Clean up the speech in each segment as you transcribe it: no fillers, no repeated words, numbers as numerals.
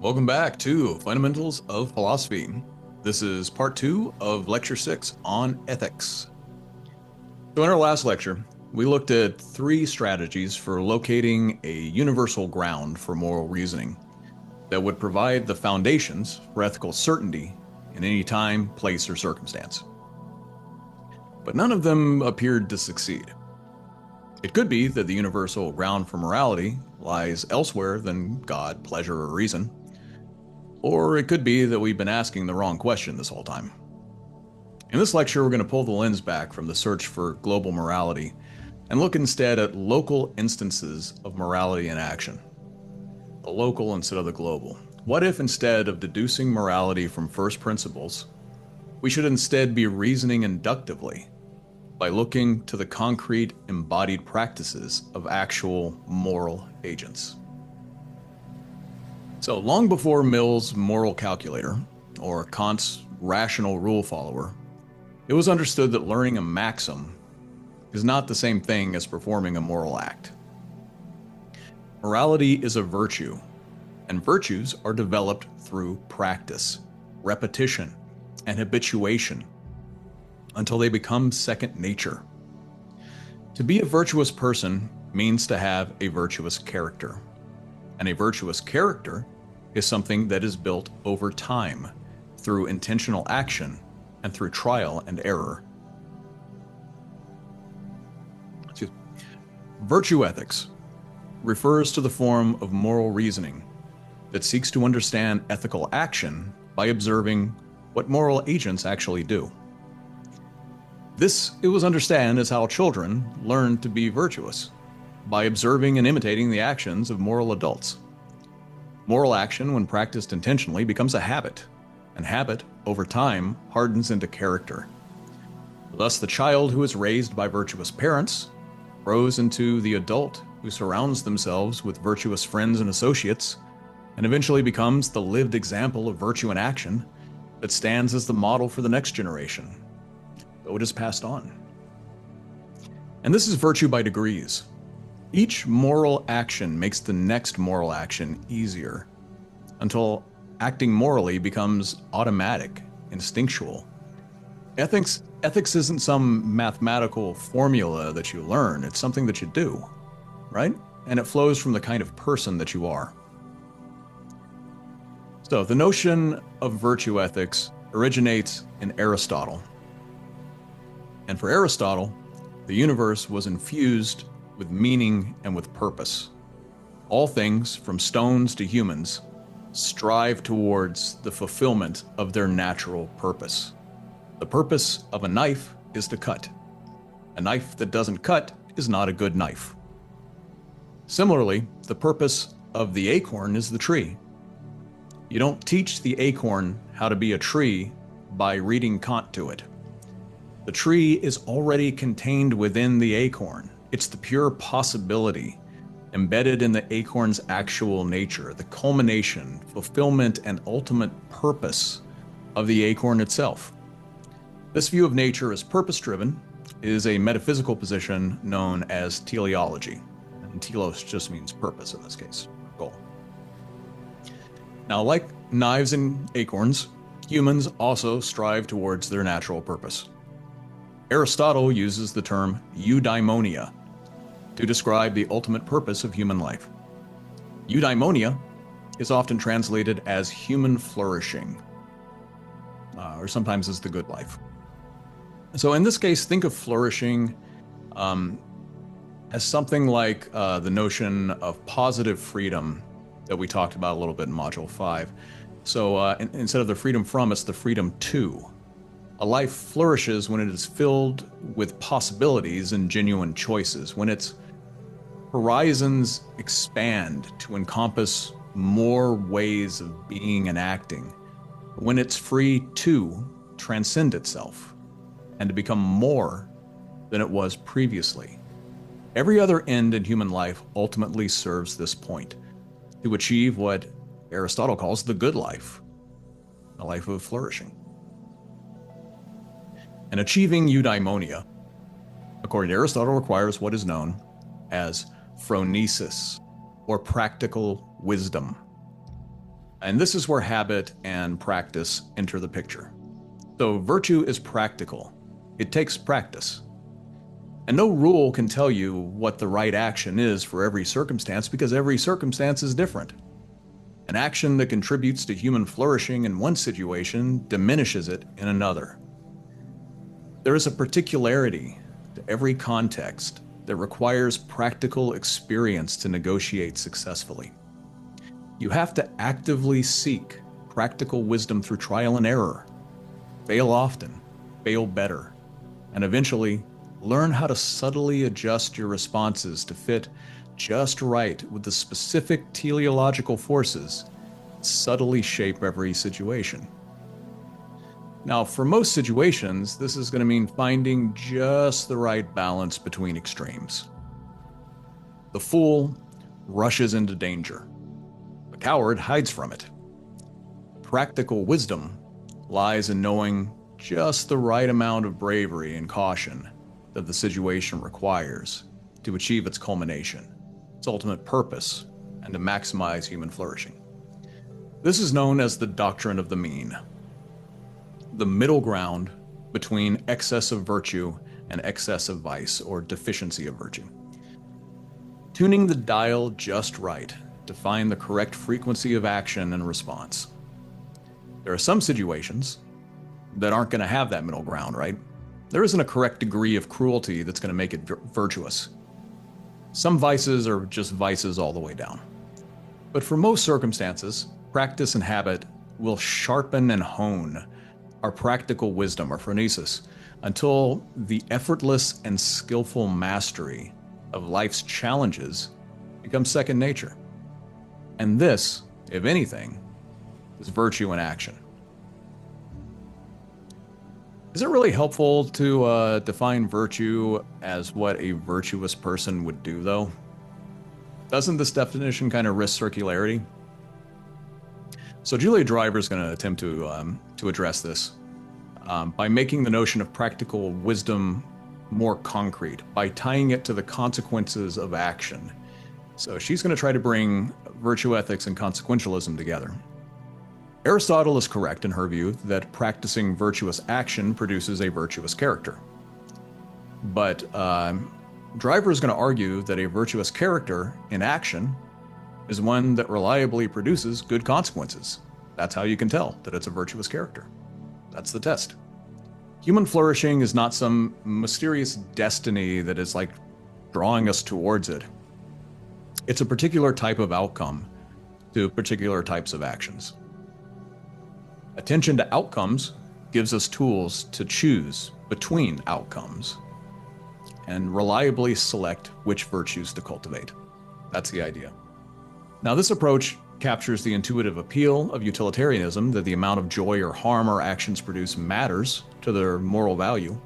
Welcome back to Fundamentals of Philosophy. This is part 2 of lecture 6 on ethics. So in our last lecture, we looked at 3 strategies for locating a universal ground for moral reasoning that would provide the foundations for ethical certainty in any time, place, or circumstance. But none of them appeared to succeed. It could be that the universal ground for morality lies elsewhere than God, pleasure, or reason. Or it could be that we've been asking the wrong question this whole time. In this lecture, we're going to pull the lens back from the search for global morality and look instead at local instances of morality in action. The local instead of the global. What if instead of deducing morality from first principles, we should instead be reasoning inductively by looking to the concrete embodied practices of actual moral agents? So long before Mill's moral calculator, or Kant's rational rule follower, it was understood that learning a maxim is not the same thing as performing a moral act. Morality is a virtue, and virtues are developed through practice, repetition, and habituation until they become second nature. To be a virtuous person means to have a virtuous character, and a virtuous character is something that is built over time through intentional action and through trial and error. Virtue ethics refers to the form of moral reasoning that seeks to understand ethical action by observing what moral agents actually do. This, it was understood, as how children learn to be virtuous, by observing and imitating the actions of moral adults. Moral action, when practiced intentionally, becomes a habit, and habit, over time, hardens into character. Thus, the child who is raised by virtuous parents grows into the adult who surrounds themselves with virtuous friends and associates, and eventually becomes the lived example of virtue in action that stands as the model for the next generation, though it is passed on. And this is virtue by degrees. Each moral action makes the next moral action easier, until acting morally becomes automatic, instinctual. Ethics isn't some mathematical formula that you learn, it's something that you do, right? And it flows from the kind of person that you are. So the notion of virtue ethics originates in Aristotle. And for Aristotle, the universe was infused with meaning and with purpose. All things, from stones to humans, strive towards the fulfillment of their natural purpose. The purpose of a knife is to cut. A knife that doesn't cut is not a good knife. Similarly, the purpose of the acorn is the tree. You don't teach the acorn how to be a tree by reading Kant to it. The tree is already contained within the acorn. It's the pure possibility embedded in the acorn's actual nature, the culmination, fulfillment, and ultimate purpose of the acorn itself. This view of nature as purpose-driven is a metaphysical position known as teleology. And telos just means purpose in this case, goal. Now, like knives and acorns, humans also strive towards their natural purpose. Aristotle uses the term Eudaimonia to describe the ultimate purpose of human life. Eudaimonia is often translated as human flourishing, or sometimes as the good life. So in this case, think of flourishing as something like the notion of positive freedom that we talked about a little bit in Module 5. So instead of the freedom from, it's the freedom to. A life flourishes when it is filled with possibilities and genuine choices, when its horizons expand to encompass more ways of being and acting, when it's free to transcend itself and to become more than it was previously. Every other end in human life ultimately serves this point, to achieve what Aristotle calls the good life, a life of flourishing. And achieving eudaimonia, according to Aristotle, requires what is known as phronesis, or practical wisdom. And this is where habit and practice enter the picture. So virtue is practical. It takes practice. And no rule can tell you what the right action is for every circumstance because every circumstance is different. An action that contributes to human flourishing in one situation diminishes it in another. There is a particularity to every context that requires practical experience to negotiate successfully. You have to actively seek practical wisdom through trial and error, fail often, fail better, and eventually learn how to subtly adjust your responses to fit just right with the specific teleological forces that subtly shape every situation. Now, for most situations, this is going to mean finding just the right balance between extremes. The fool rushes into danger. The coward hides from it. Practical wisdom lies in knowing just the right amount of bravery and caution that the situation requires to achieve its culmination, its ultimate purpose, and to maximize human flourishing. This is known as the doctrine of the mean, the middle ground between excess of virtue and excess of vice, or deficiency of virtue. Tuning the dial just right to find the correct frequency of action and response. There are some situations that aren't going to have that middle ground, right? There isn't a correct degree of cruelty that's going to make it virtuous. Some vices are just vices all the way down. But for most circumstances, practice and habit will sharpen and hone our practical wisdom, our phronesis, until the effortless and skillful mastery of life's challenges becomes second nature. And this, if anything, is virtue in action. Is it really helpful to define virtue as what a virtuous person would do, though? Doesn't this definition kind of risk circularity? So Julia Driver is going to attempt to address this by making the notion of practical wisdom more concrete, by tying it to the consequences of action. So she's going to try to bring virtue ethics and consequentialism together. Aristotle is correct in her view that practicing virtuous action produces a virtuous character. But Driver is going to argue that a virtuous character in action is one that reliably produces good consequences. That's how you can tell that it's a virtuous character. That's the test. Human flourishing is not some mysterious destiny that is like drawing us towards it. It's a particular type of outcome to particular types of actions. Attention to outcomes gives us tools to choose between outcomes and reliably select which virtues to cultivate. That's the idea. Now, this approach captures the intuitive appeal of utilitarianism, that the amount of joy or harm our actions produce matters to their moral value,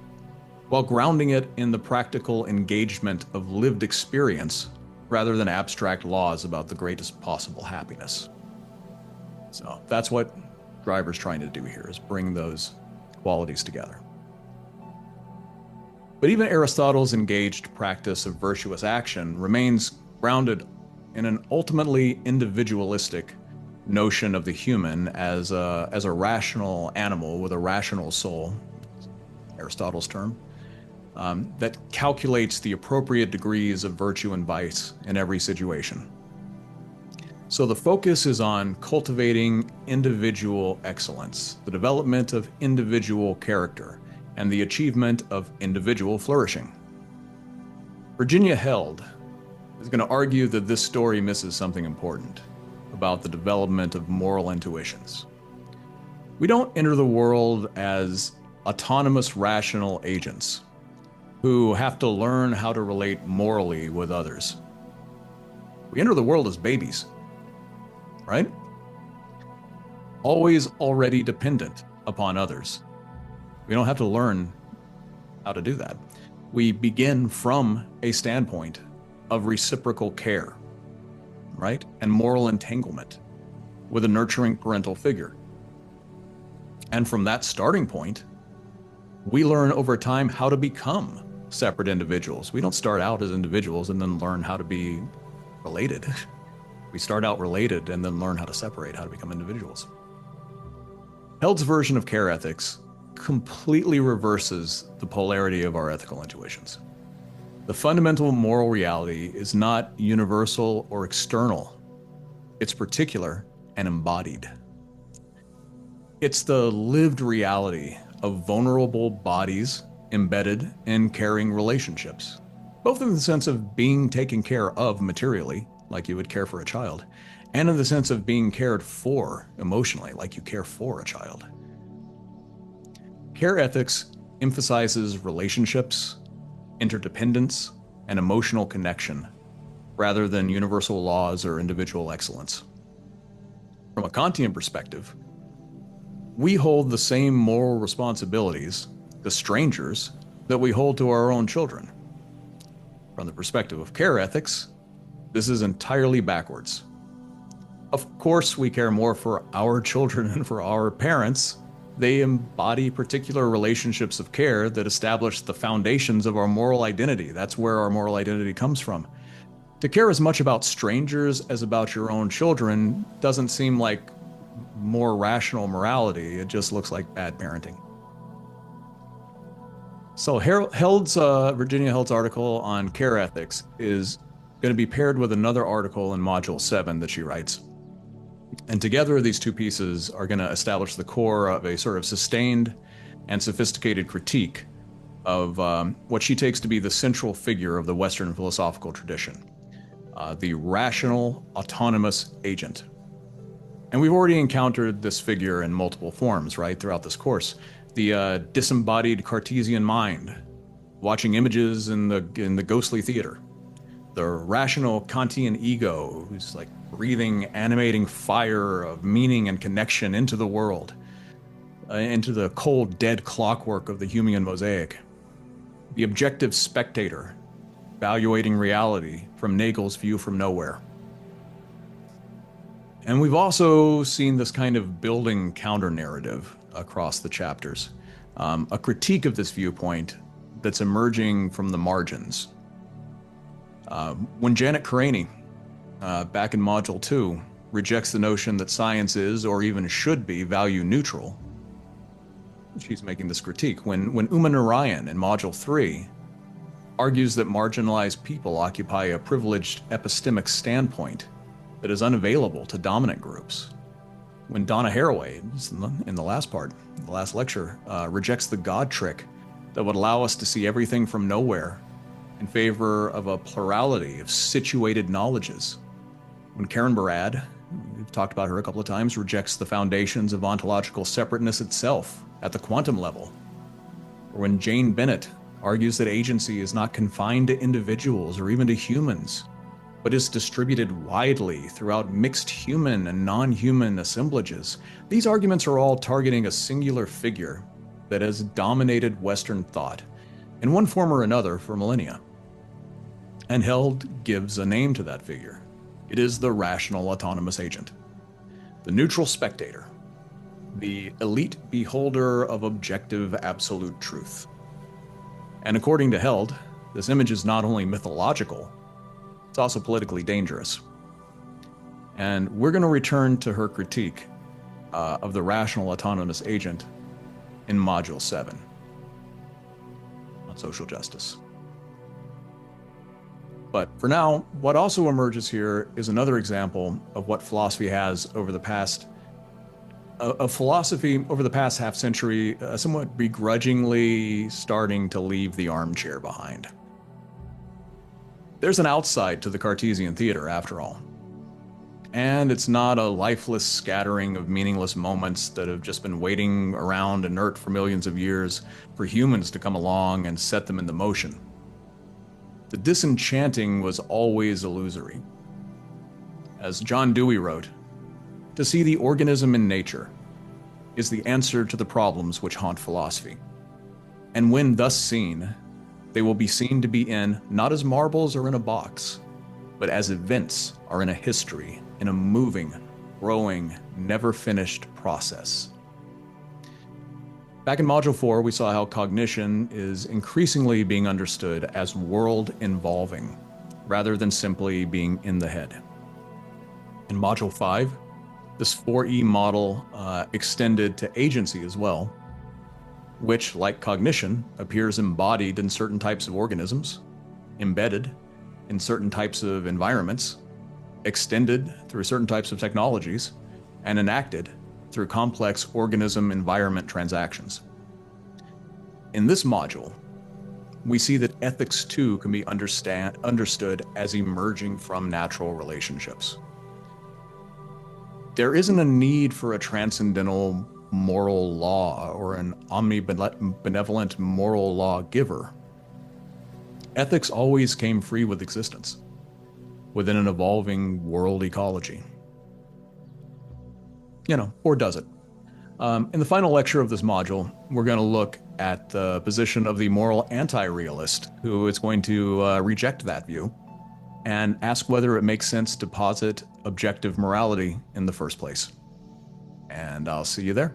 while grounding it in the practical engagement of lived experience rather than abstract laws about the greatest possible happiness. So that's what Driver's trying to do here, is bring those qualities together. But even Aristotle's engaged practice of virtuous action remains grounded in an ultimately individualistic notion of the human as a rational animal with a rational soul, Aristotle's term, that calculates the appropriate degrees of virtue and vice in every situation. So the focus is on cultivating individual excellence, the development of individual character, and the achievement of individual flourishing. Virginia Held is going to argue that this story misses something important about the development of moral intuitions. We don't enter the world as autonomous rational agents who have to learn how to relate morally with others. We enter the world as babies, right? Always already dependent upon others. We don't have to learn how to do that. We begin from a standpoint of reciprocal care, right? And moral entanglement with a nurturing parental figure. And from that starting point, we learn over time how to become separate individuals. We don't start out as individuals and then learn how to be related. We start out related and then learn how to separate, how to become individuals. Held's version of care ethics completely reverses the polarity of our ethical intuitions. The fundamental moral reality is not universal or external. It's particular and embodied. It's the lived reality of vulnerable bodies embedded in caring relationships, both in the sense of being taken care of materially, like you would care for a child, and in the sense of being cared for emotionally, like you care for a child. Care ethics emphasizes relationships, interdependence, and emotional connection, rather than universal laws or individual excellence. From a Kantian perspective, we hold the same moral responsibilities to strangers that we hold to our own children. From the perspective of care ethics, this is entirely backwards. Of course, we care more for our children than for our parents. They embody particular relationships of care that establish the foundations of our moral identity. That's where our moral identity comes from. To care as much about strangers as about your own children doesn't seem like more rational morality. It just looks like bad parenting. So Virginia Held's article on care ethics is going to be paired with another article in Module 7 that she writes. And together, these two pieces are going to establish the core of a sort of sustained and sophisticated critique of what she takes to be the central figure of the Western philosophical tradition, the rational, autonomous agent. And we've already encountered this figure in multiple forms, right, throughout this course. The disembodied Cartesian mind, watching images in the ghostly theater. The rational Kantian ego, who's like breathing, animating fire of meaning and connection into the world, into the cold, dead clockwork of the Humean mosaic. The objective spectator, evaluating reality from Nagel's view from nowhere. And we've also seen this kind of building counter-narrative across the chapters, a critique of this viewpoint that's emerging from the margins. When Janet Karani, back in Module 2, rejects the notion that science is, or even should be, value neutral, she's making this critique. When Uma Narayan in Module 3 argues that marginalized people occupy a privileged epistemic standpoint that is unavailable to dominant groups. When Donna Haraway, in the last part, the last lecture, rejects the God trick that would allow us to see everything from nowhere in favor of a plurality of situated knowledges. When Karen Barad, we've talked about her a couple of times, rejects the foundations of ontological separateness itself at the quantum level. Or when Jane Bennett argues that agency is not confined to individuals or even to humans, but is distributed widely throughout mixed human and non-human assemblages. These arguments are all targeting a singular figure that has dominated Western thought in one form or another for millennia. And Held gives a name to that figure. It is the rational autonomous agent, the neutral spectator, the elite beholder of objective absolute truth. And according to Held, this image is not only mythological, it's also politically dangerous. And we're going to return to her critique of the rational autonomous agent in Module 7 on social justice. But for now, what also emerges here is another example of what philosophy has over the past half century, somewhat begrudgingly starting to leave the armchair behind. There's an outside to the Cartesian theater, after all. And it's not a lifeless scattering of meaningless moments that have just been waiting around inert for millions of years for humans to come along and set them into motion. The disenchanting was always illusory. As John Dewey wrote, to see the organism in nature is the answer to the problems which haunt philosophy. And when thus seen, they will be seen to be not as marbles are in a box, but as events are in a history, in a moving, growing, never-finished process. Back in Module 4, we saw how cognition is increasingly being understood as world-involving, rather than simply being in the head. In Module 5, this 4E model extended to agency as well, which, like cognition, appears embodied in certain types of organisms, embedded in certain types of environments, extended through certain types of technologies, and enacted through complex organism-environment transactions. In this module, we see that ethics too can be understood as emerging from natural relationships. There isn't a need for a transcendental moral law or an omnibenevolent moral law giver. Ethics always came free with existence within an evolving world ecology. Or does it? In the final lecture of this module, we're going to look at the position of the moral anti-realist, who is going to reject that view and ask whether it makes sense to posit objective morality in the first place. And I'll see you there.